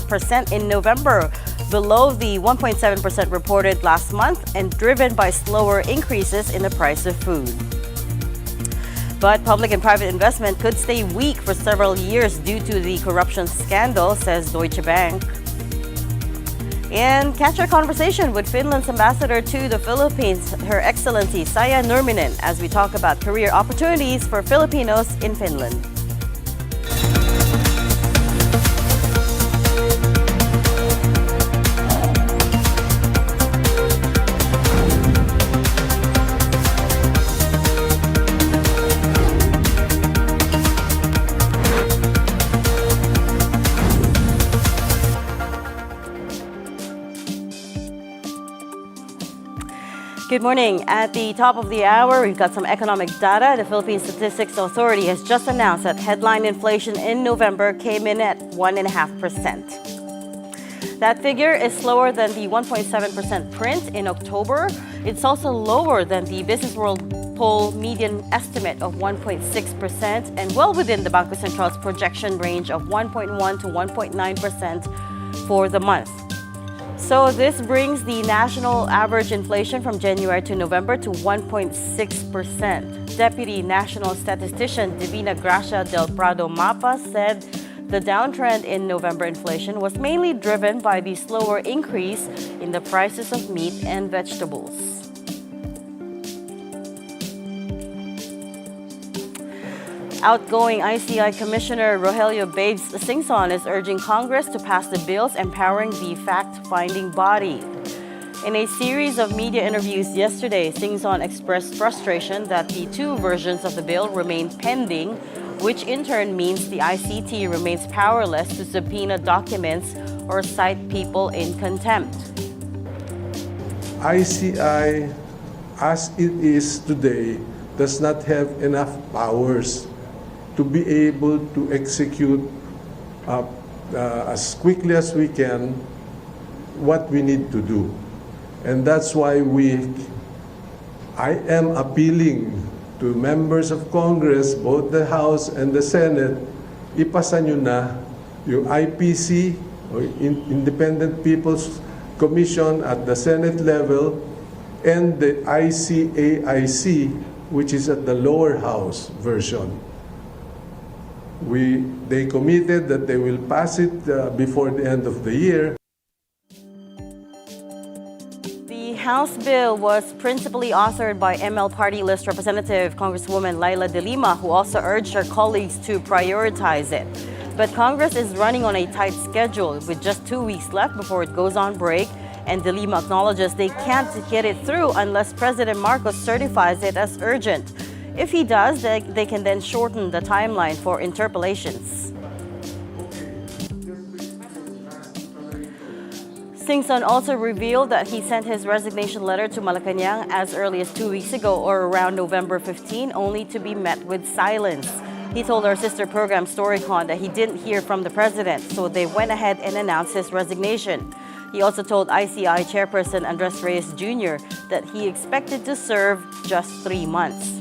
1.6% in November, below the 1.7% reported last month and driven by slower increases in the price of food. But public and private investment could stay weak for several years due to the corruption scandal, says Deutsche Bank. And catch our conversation with Finland's ambassador to the Philippines, Her Excellency Saya Nurminen, as we talk about career opportunities for Filipinos in Finland. Good morning. At the top of the hour, we've got some economic data. The Philippine Statistics Authority has just announced that headline inflation in November came in at 1.5%. That figure is slower than the 1.7% print in October. It's also lower than the Business World poll median estimate of 1.6% and well within the Bangko Sentral's projection range of 1.1 to 1.9% for the month. So this brings the national average inflation from January to November to 1.6%. Deputy National Statistician Divina Gracia del Prado Mapa said the downtrend in November inflation was mainly driven by the slower increase in the prices of meat and vegetables. Outgoing ICI Commissioner Rogelio Babes Singson is urging Congress to pass the bills empowering the fact-finding body. In a series of media interviews yesterday, Singson expressed frustration that the two versions of the bill remain pending, which in turn means the ICT remains powerless to subpoena documents or cite people in contempt. ICI, as it is today, does not have enough powers to be able to execute as quickly as we can what we need to do. And that's why I am appealing to members of Congress, both the House and the Senate, ipasa nyo na yung IPC, or Independent People's Commission at the Senate level, and the ICAIC, which is at the lower house version. They committed that they will pass it before the end of the year. The House bill was principally authored by ML Party List Representative Congresswoman Laila De Lima, who also urged her colleagues to prioritize it. But Congress is running on a tight schedule with just 2 weeks left before it goes on break, and De Lima acknowledges they can't get it through unless President Marcos certifies it as urgent. If he does, they can then shorten the timeline for interpellations. Singson also revealed that he sent his resignation letter to Malacanang as early as 2 weeks ago, or around November 15, only to be met with silence. He told our sister program Storycon that he didn't hear from the president, so they went ahead and announced his resignation. He also told ICI Chairperson Andres Reyes Jr. that he expected to serve just 3 months.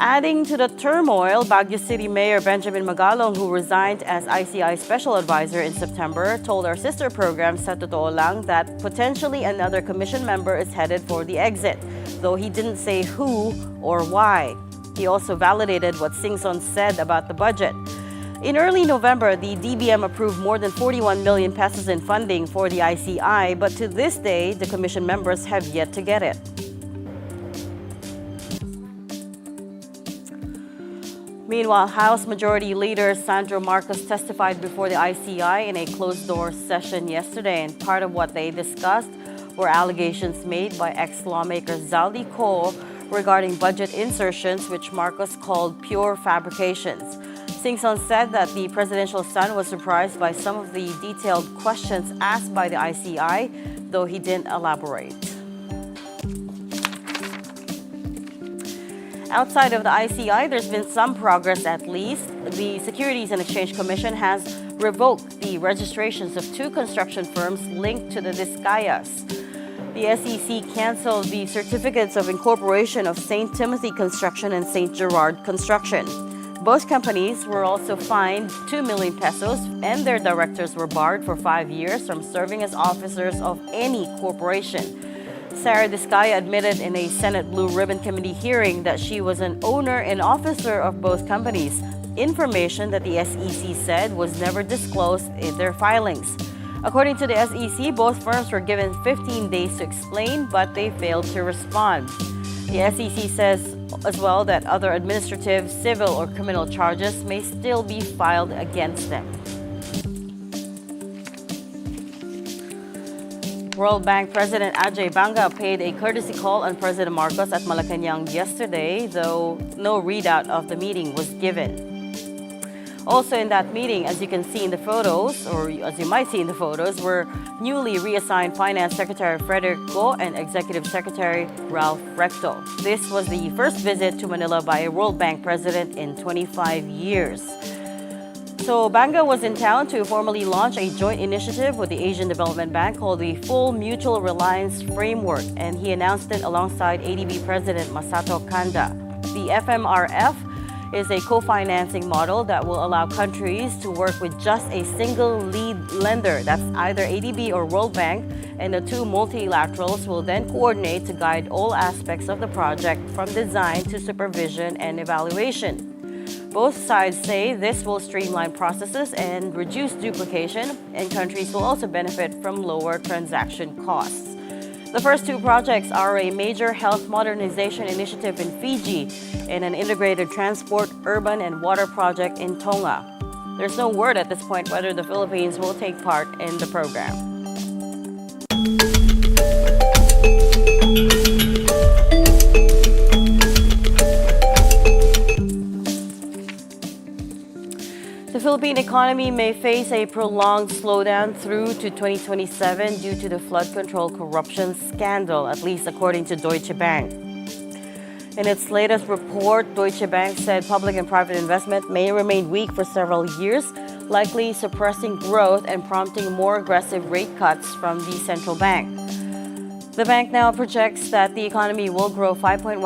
Adding to the turmoil, Baguio City Mayor Benjamin Magalong, who resigned as ICI Special Advisor in September, told our sister program Sa Totoo Lang that potentially another commission member is headed for the exit, though he didn't say who or why. He also validated what Singson said about the budget. In early November, the DBM approved more than 41 million pesos in funding for the ICI, but to this day, the commission members have yet to get it. Meanwhile, House Majority Leader Sandro Marcos testified before the ICI in a closed-door session yesterday, and part of what they discussed were allegations made by ex-lawmaker Zaldi Ko regarding budget insertions, which Marcos called pure fabrications. Singson said that the presidential son was surprised by some of the detailed questions asked by the ICI, though he didn't elaborate. Outside of the ICI, there's been some progress at least. The Securities and Exchange Commission has revoked the registrations of 2 construction firms linked to the Discayas. The SEC canceled the certificates of incorporation of St. Timothy Construction and St. Gerard Construction. Both companies were also fined 2 million pesos and their directors were barred for 5 years from serving as officers of any corporation. Sara Diskaya admitted in a Senate Blue Ribbon Committee hearing that she was an owner and officer of both companies, information that the SEC said was never disclosed in their filings. According to the SEC, both firms were given 15 days to explain, but they failed to respond. The SEC says as well that other administrative, civil, or criminal charges may still be filed against them. World Bank President Ajay Banga paid a courtesy call on President Marcos at Malacanang yesterday, though no readout of the meeting was given. Also in that meeting, as you can see in the photos, or as you might see in the photos, were newly reassigned Finance Secretary Frederick Go and Executive Secretary Ralph Recto. This was the first visit to Manila by a World Bank president in 25 years. So Banga was in town to formally launch a joint initiative with the Asian Development Bank called the Full Mutual Reliance Framework, and he announced it alongside ADB President Masato Kanda. The FMRF is a co-financing model that will allow countries to work with just a single lead lender, that's either ADB or World Bank, and the two multilaterals will then coordinate to guide all aspects of the project from design to supervision and evaluation. Both sides say this will streamline processes and reduce duplication, and countries will also benefit from lower transaction costs. The first two projects are a major health modernization initiative in Fiji and an integrated transport, urban, and water project in Tonga. There's no word at this point whether the Philippines will take part in the program. The Philippine economy may face a prolonged slowdown through to 2027 due to the flood control corruption scandal, at least according to Deutsche Bank. In its latest report, Deutsche Bank said public and private investment may remain weak for several years, likely suppressing growth and prompting more aggressive rate cuts from the central bank. The bank now projects that the economy will grow 5.1%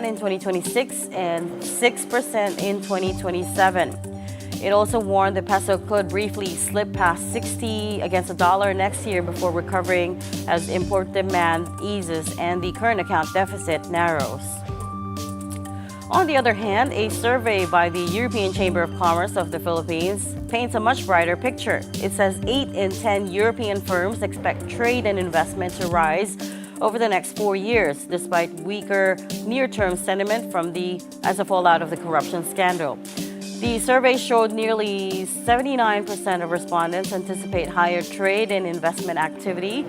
in 2026 and 6% in 2027. It also warned the peso could briefly slip past 60 against the dollar next year before recovering as import demand eases and the current account deficit narrows. On the other hand, a survey by the European Chamber of Commerce of the Philippines paints a much brighter picture. It says 8 in 10 European firms expect trade and investment to rise over the next 4 years, despite weaker near-term sentiment as a fallout of the corruption scandal. The survey showed nearly 79% of respondents anticipate higher trade and investment activity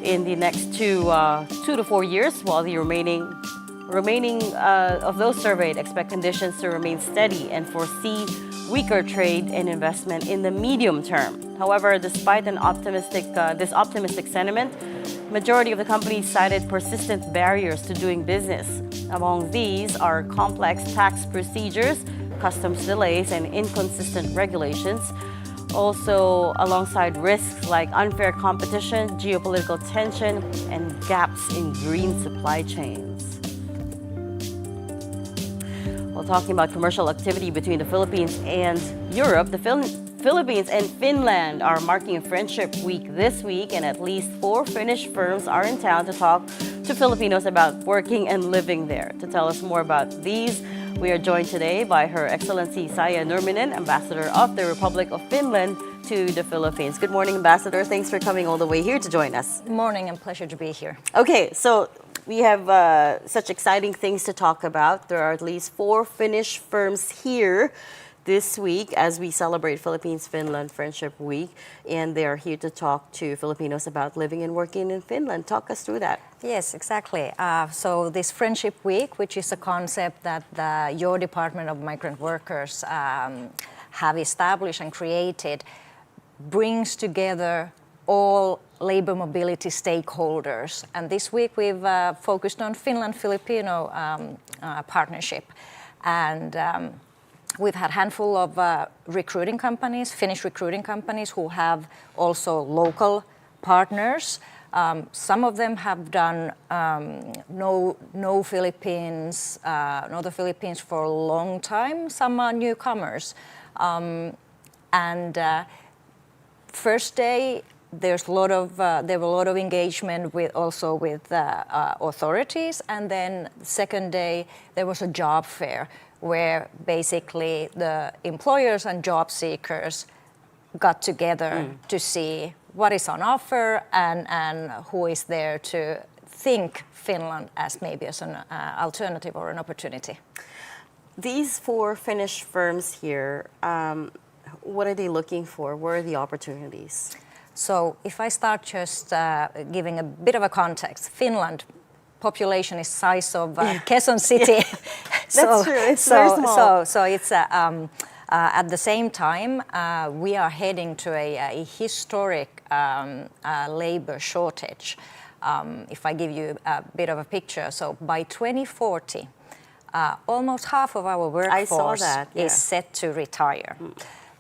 in the next 2 to 4 years, while the remaining of those surveyed expect conditions to remain steady and foresee weaker trade and investment in the medium term. However, despite this optimistic sentiment, majority of the companies cited persistent barriers to doing business. Among these are complex tax procedures, customs delays, and inconsistent regulations. Also, alongside risks like unfair competition, geopolitical tension, and gaps in green supply chains. While talking about commercial activity between the Philippines and Europe, the Philippines and Finland are marking Friendship Week this week, and at least 4 Finnish firms are in town to talk to Filipinos about working and living there. To tell us more about these, we are joined today by Her Excellency Saija Nurminen, Ambassador of the Republic of Finland to the Philippines. Good morning, Ambassador. Thanks for coming all the way here to join us. Good morning, and pleasure to be here. Okay, so we have such exciting things to talk about. There are at least 4 Finnish firms here this week as we celebrate Philippines-Finland Friendship Week, and they are here to talk to Filipinos about living and working in Finland. Talk us through that. Yes, exactly. So this Friendship Week, which is a concept that your Department of Migrant Workers have established and created, brings together all labor mobility stakeholders. And this week we've focused on Finland-Filipino partnership. And we've had a handful of recruiting companies, Finnish recruiting companies, who have also local partners. Some of them have done no Philippines, no the Philippines for a long time. Some are newcomers. First day, there were a lot of engagement with authorities, and then second day there was a job fair where basically the employers and job seekers got together to see what is on offer and who is there to think Finland as maybe as an alternative or an opportunity. These 4 Finnish firms here, what are they looking for? Where are the opportunities? So if I start just giving a bit of a context, Finland population is size of Quezon City. That's true. It's very small. So it's at the same time we are heading to a historic labor shortage. If I give you a bit of a picture, so by 2040, almost half of our workforce is set to retire.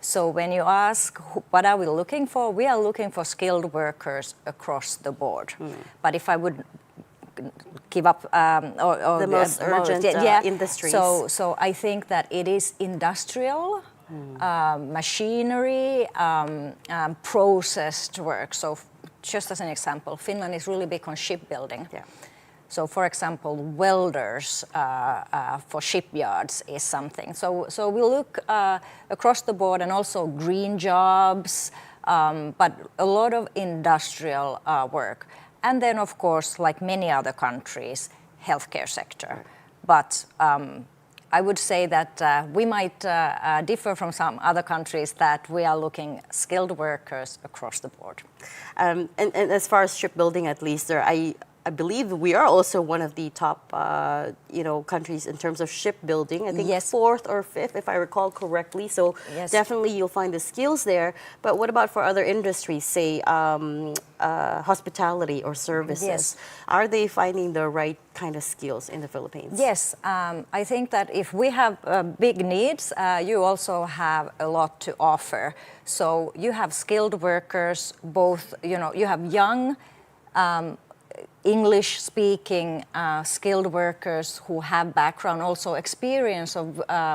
So when you ask what are we looking for, we are looking for skilled workers across the board. But if I would give up or the most urgent industries. So I think that it is industrial, machinery, processed work. So just as an example, Finland is really big on shipbuilding. Yeah. So, for example, welders for shipyards is something. So we look across the board, and also green jobs, but a lot of industrial work. And then, of course, like many other countries, healthcare sector. But I would say that we might differ from some other countries that we are looking skilled workers across the board. And as far as shipbuilding, at least, I believe we are also one of the top, countries in terms of shipbuilding. I think 4th or 5th, if I recall correctly. So definitely you'll find the skills there. But what about for other industries, say hospitality or services? Yes. Are they finding the right kind of skills in the Philippines? Yes, I think that if we have big needs, you also have a lot to offer. So you have skilled workers, both, you have young, English-speaking skilled workers who have background, also experience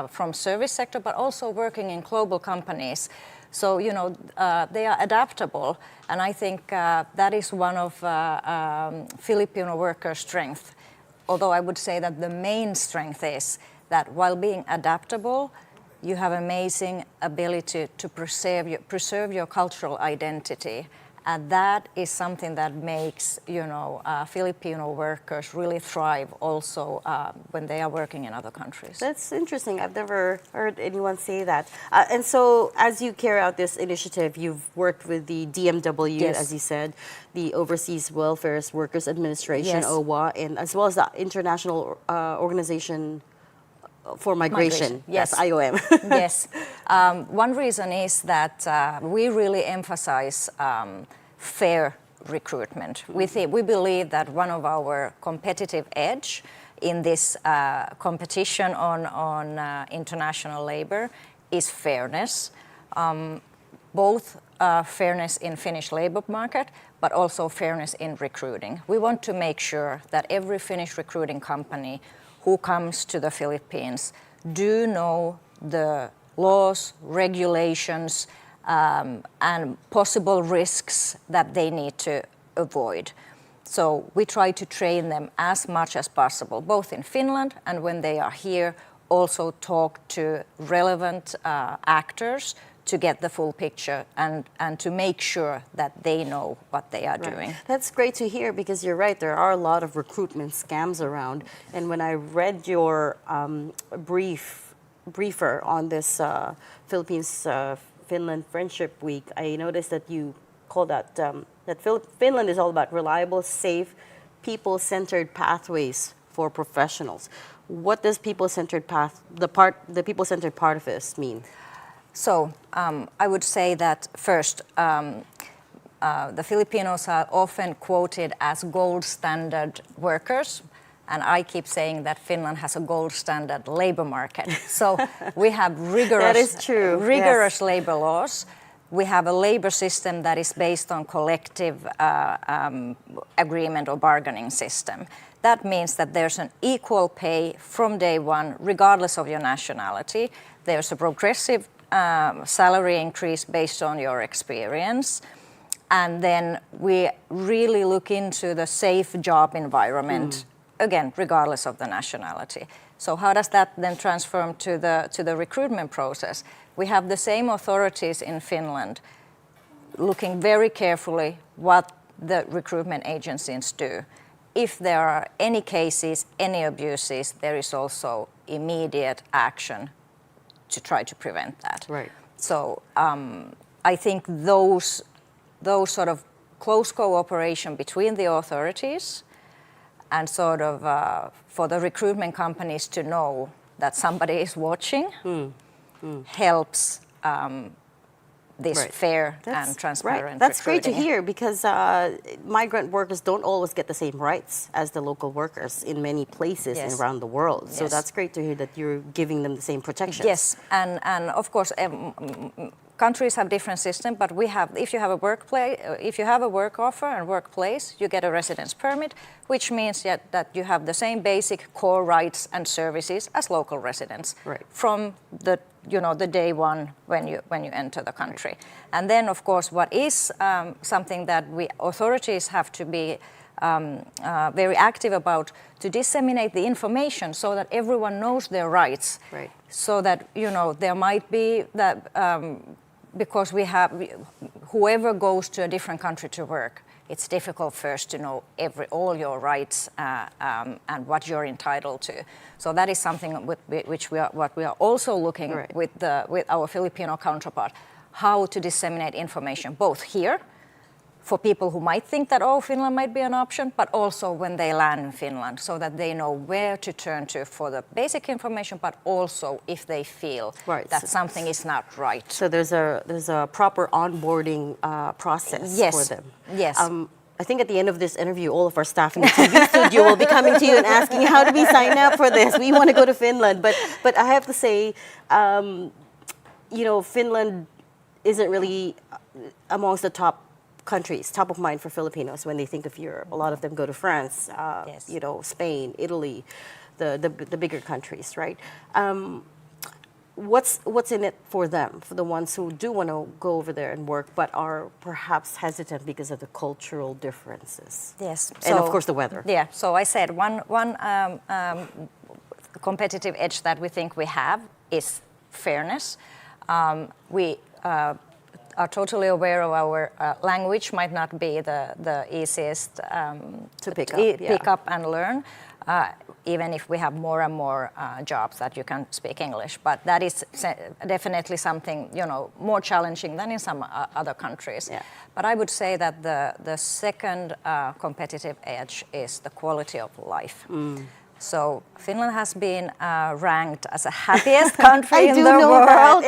from service sector, but also working in global companies. So, they are adaptable. And I think that is one of Filipino workers' strength. Although I would say that the main strength is that while being adaptable, you have amazing ability to preserve your cultural identity. And that is something that makes, Filipino workers really thrive also when they are working in other countries. That's interesting. I've never heard anyone say that. And so as you carry out this initiative, you've worked with the DMW, as you said, the Overseas Welfare Workers Administration, OWA, and as well as the International Organization for Migration. Yes, IOM. Yes. One reason is that we really emphasize fair recruitment. We believe that one of our competitive edge in this competition on international labor is fairness. Both fairness in Finnish labor market, but also fairness in recruiting. We want to make sure that every Finnish recruiting company who comes to the Philippines do know the laws, regulations, and possible risks that they need to avoid. So we try to train them as much as possible, both in Finland and when they are here, also talk to relevant actors to get the full picture and to make sure that they know what they are doing. That's great to hear, because you're right, there are a lot of recruitment scams around. And when I read your briefer on this Philippines-Finland Friendship Week, I noticed that you called that Finland is all about reliable, safe, people-centered pathways for professionals. What does people-centered the people-centered part of this mean? So I would say that first, the Filipinos are often quoted as gold standard workers, and I keep saying that Finland has a gold standard labor market. So we have rigorous labor laws, we have a labor system that is based on collective agreement or bargaining system. That means that there's an equal pay from day one, regardless of your nationality. There's a progressive salary increase based on your experience. And then we really look into the safe job environment, again, regardless of the nationality. So how does that then transform to the recruitment process? We have the same authorities in Finland looking very carefully what the recruitment agencies do. If there are any cases, any abuses, there is also immediate action to try to prevent that. Right. So I think those sort of close cooperation between the authorities and sort of for the recruitment companies to know that somebody is watching helps this fair and transparent Right. That's great to recruiting. hear, because migrant workers don't always get the same rights as the local workers in many places around the world. So that's great to hear that you're giving them the same protections. Yes, and of course countries have different systems, but we have, if you have a work offer and workplace, you get a residence permit, which means that you have the same basic core rights and services as local residents from the day one when you enter the country. And then, of course, what is something that authorities have to be very active about, to disseminate the information so that everyone knows their rights. Right. So that there might be that because we have whoever goes to a different country to work, it's difficult first to know all your rights and what you're entitled to. So that is something which we are also looking with our Filipino counterpart, how to disseminate information both here for people who might think that Finland might be an option, but also when they land in Finland, so that they know where to turn to for the basic information, but also if they feel that something is not right. So there's a proper onboarding process for them. Yes. I think at the end of this interview, all of our staff in the TV studio will be coming to you and asking, how do we sign up for this? We want to go to Finland. But I have to say, Finland isn't really amongst the top countries, top of mind for Filipinos when they think of Europe. A lot of them go to France, Spain, Italy, the bigger countries, right? What's in it for them, for the ones who do want to go over there and work, but are perhaps hesitant because of the cultural differences? Yes, and of course the weather. Yeah. So I said one competitive edge that we think we have is fairness. We are totally aware of our language might not be the easiest to pick up and learn. Even if we have more and more jobs that you can speak English. But that is definitely something, more challenging than in some other countries. Yeah. But I would say that the second competitive edge is the quality of life. So Finland has been ranked as the happiest country in the world,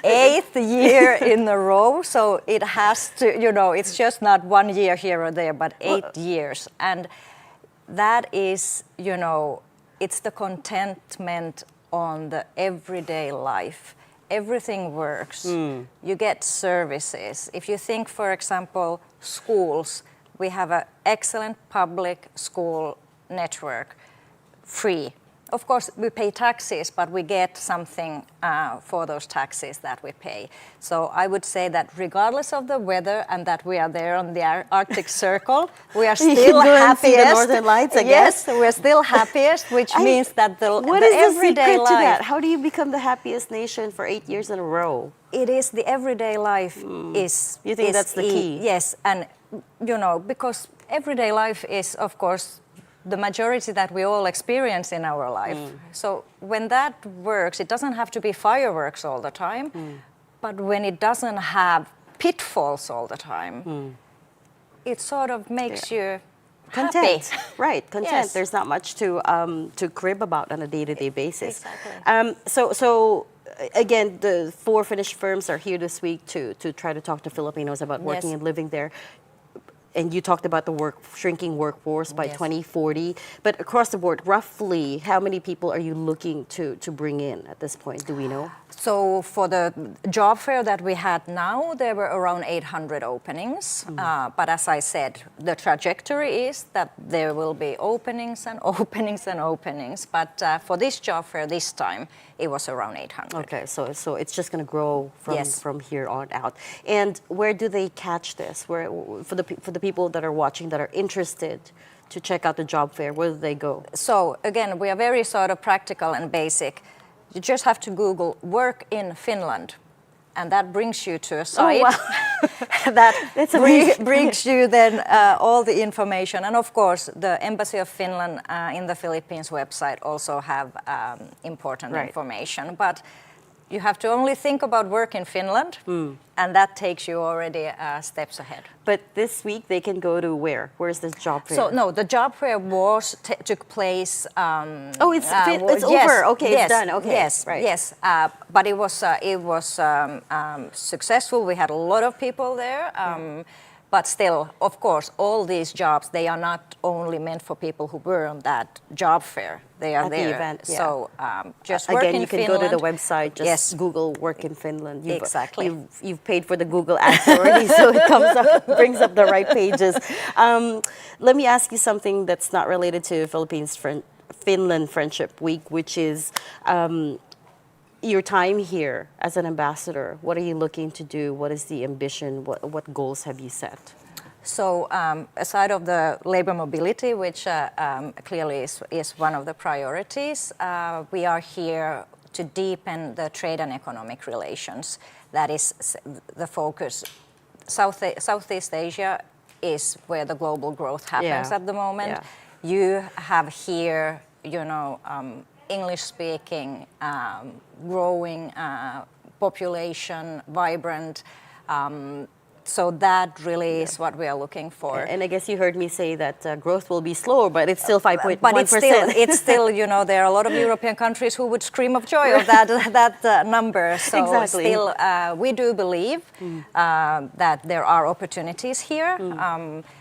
8th year in a row. So it has to, it's just not 1 year here or there, but 8 years. And that is, it's the contentment on the everyday life. Everything works. You get services. If you think, for example, schools, we have an excellent public school network, free. Of course, we pay taxes, but we get something for those taxes that we pay. So I would say that regardless of the weather and that we are there on the Arctic Circle, we are still happiest. See the Northern Lights, I guess. Yes, we're still happiest, which means that the what is everyday the secret life. to that? How do you become the happiest nation for 8 years in a row? It is the everyday life is. You think that's the key? Yes, and because everyday life is, of course, the majority that we all experience in our life. So when that works, it doesn't have to be fireworks all the time, but when it doesn't have pitfalls all the time, it sort of makes you content. happy. Right, content. Yes. There's not much to crib about on a day-to-day basis. Exactly. So again, the 4 Finnish firms are here this week to try to talk to Filipinos about working and living there. and you talked about the shrinking workforce by Yes. 2040. But across the board, roughly, how many people are you looking to bring in at this point? Do we know? So for the job fair that we had now, there were around 800 openings. But as I said, the trajectory is that there will be openings and openings and openings. But for this job fair this time, it was around 800. Okay, so it's just going to grow Yes. from here on out. And where do they catch this? Where for the people that are watching that are interested to check out the job fair, where do they go? So again, we are very sort of practical and basic. You just have to Google "work in Finland," and that brings you to a site that brings you then all the information. And of course, the Embassy of Finland in the Philippines website also have important Right. information. But you have to only think about work in Finland, and that takes you already steps ahead. But this week they can go to where? Where's this job fair? So no, the job fair took place. It's yes, over. Okay, yes, it's done. Okay, yes, right. yes. But it was successful. We had a lot of people there. But still, of course, all these jobs, they are not only meant for people who were on that job fair. They are At the there. event, yeah. So just work Again, in you can Finland. go to the website, just Yes. Google "work in Finland." Exactly. You've paid for the Google Ads already, so it comes up, brings up the right pages. Let me ask you something that's not related to Finland Friendship Week, which is your time here as an ambassador. What are you looking to do? What is the ambition? What goals have you set? So aside of the labor mobility, which clearly is one of the priorities, we are here to deepen the trade and economic relations. That is the focus. Southeast Asia is where the global growth happens at the moment. Yeah. You have here, English-speaking, growing population, vibrant. So that really is what we are looking for. And I guess you heard me say that growth will be slower, but it's still 5.1%. But it's still, there are a lot of European countries who would scream of joy of that number. So Exactly. still, we do believe that there are opportunities here.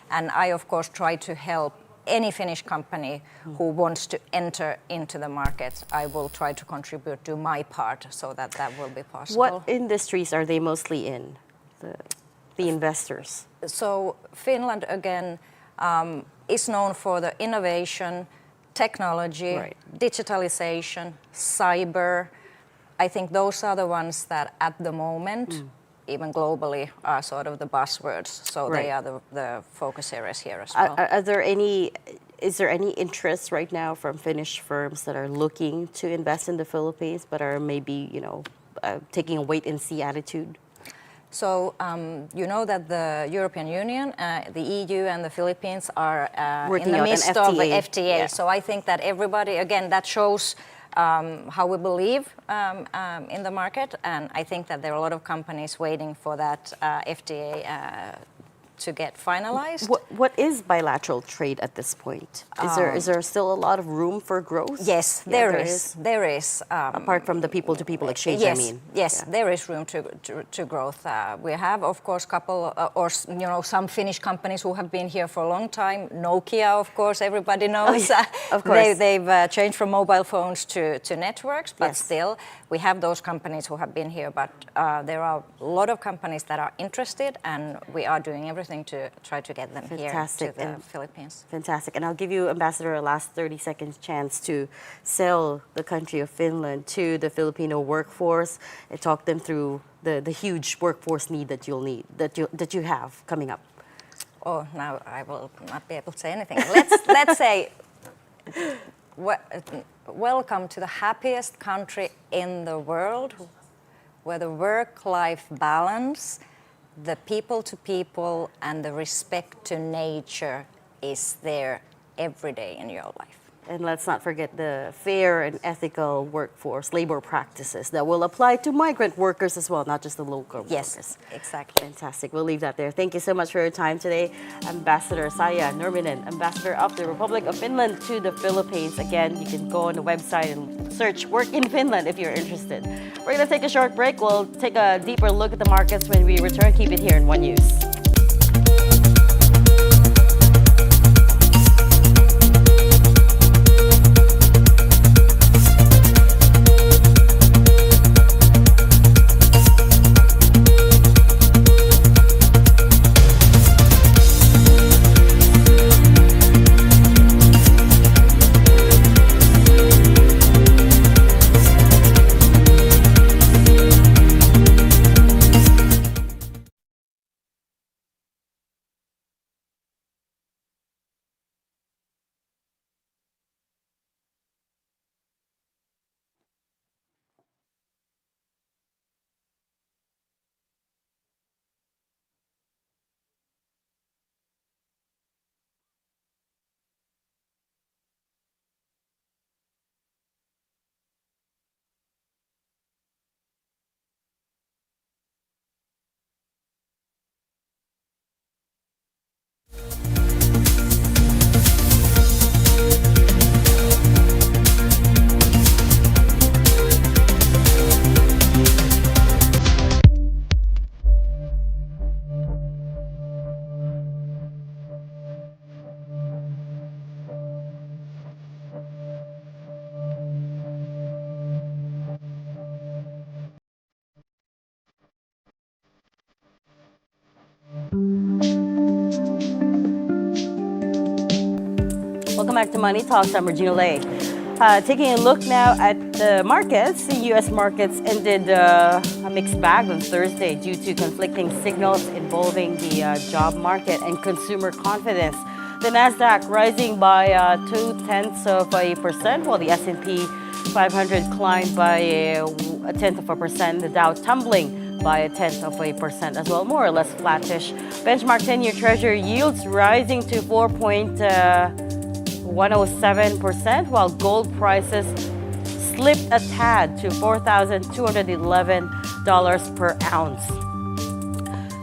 And I, of course, try to help any Finnish company who wants to enter into the market. I will try to contribute to my part so that will be possible. What industries are they mostly in, the investors? So Finland, again, is known for the innovation, technology, Right. digitalization, cyber. I think those are the ones that at the moment, even globally, are sort of the buzzwords. So Right. they are the focus areas here as well. Is there any interest right now from Finnish firms that are looking to invest in the Philippines but are maybe, taking a wait and see attitude? So you know that the European Union, the EU and the Philippines are Working in the out an midst of FTA. FTA. Yeah. So I think that everybody, again, that shows how we believe in the market. And I think that there are a lot of companies waiting for that FTA to get finalized. What is bilateral trade at this point? Is there still a lot of room for growth? Yes, Yeah, there is. Apart from the people-to-people exchange, Yes, I mean. yes, Yeah. there is room to growth. We have, of course, some Finnish companies who have been here for a long time. Nokia, of course, everybody knows. Of course. They've changed from mobile phones to networks, but Yes. still, we have those companies who have been here. But there are a lot of companies that are interested, and we are doing everything to try to get them Fantastic. here to the Philippines. Fantastic. And I'll give you, Ambassador, a last 30 seconds chance to sell the country of Finland to the Filipino workforce and talk them through the huge workforce need that you have coming up. Oh, now I will not be able to say anything. Let's say, welcome to the happiest country in the world, where the work-life balance, the people-to-people, and the respect to nature is there every day in your life. And let's not forget the fair and ethical workforce labor practices that will apply to migrant workers as well, not just the local Yes, workers. exactly. Fantastic. We'll leave that there. Thank you so much for your time today, Ambassador Saija Nurminen, Ambassador of the Republic of Finland to the Philippines. Again, you can go on the website and search Work in Finland if you're interested. We're going to take a short break. We'll take a deeper look at the markets when we return. Keep it here in One News. back to Money Talks. I'm Regina Lay. Taking a look now at the markets, the U.S. markets ended a mixed bag on Thursday due to conflicting signals involving the job market and consumer confidence. The Nasdaq rising by 0.2%, while the S&P 500 climbed by a 0.1%. The Dow tumbling by 0.1% as well, more or less flattish. Benchmark 10-year Treasury yields rising to 4.107%, while gold prices slipped a tad to $4,211 per ounce.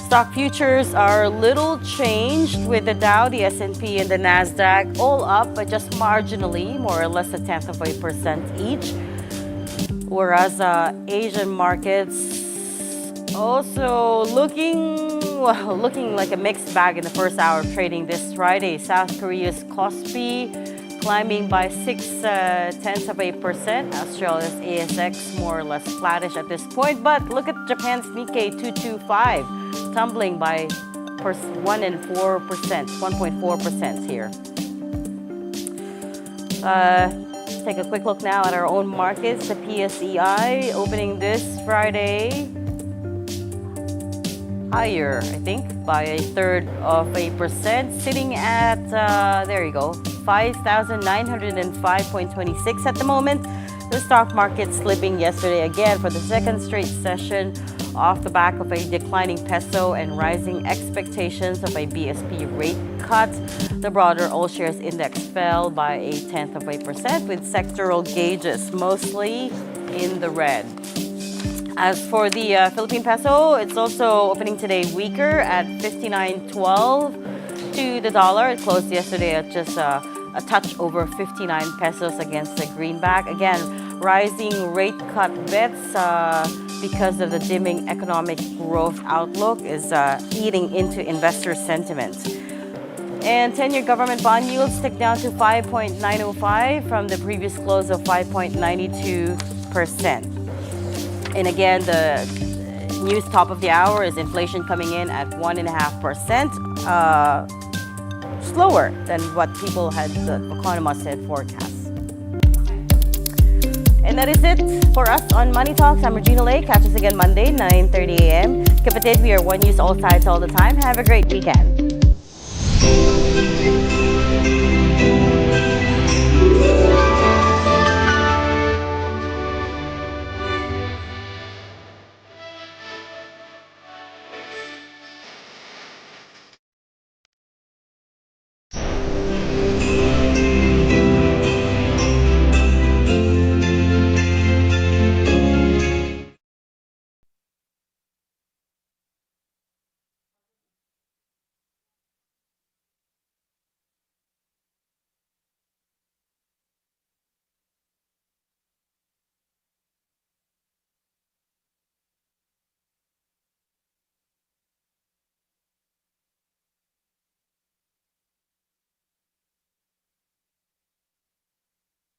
Stock futures are little changed, with the Dow, the S&P, and the Nasdaq all up, but just marginally, more or less 0.1% each. Whereas Asian markets also looking like a mixed bag in the first hour of trading this Friday. South Korea's Kospi climbing by 0.6%. Australia's ASX more or less flattish at this point. But look at Japan's Nikkei 225 tumbling by 1.4% here. Let's take a quick look now at our own markets. The PSEI opening this Friday higher, I think, by 0.3%, sitting at, there you go, 5,905.26 at the moment. The stock market slipping yesterday again for the second straight session off the back of a declining peso and rising expectations of a BSP rate cut. The broader all shares index fell by 0.1%, with sectoral gauges mostly in the red. As for the Philippine peso, it's also opening today weaker at 59.12 to the dollar. It closed yesterday at just a touch over 59 pesos against the greenback. Again, rising rate cut bets because of the dimming economic growth outlook is eating into investor sentiment. And 10-year government bond yields ticked down to 5.905 from the previous close of 5.92%. And again, the news top of the hour is inflation coming in at 1.5%, slower than what the economists had forecast. And that is it for us on Money Talks. I'm Regina Lay. Catch us again Monday, 9:30 a.m. Kapatid, we are one news all sides all the time. Have a great weekend.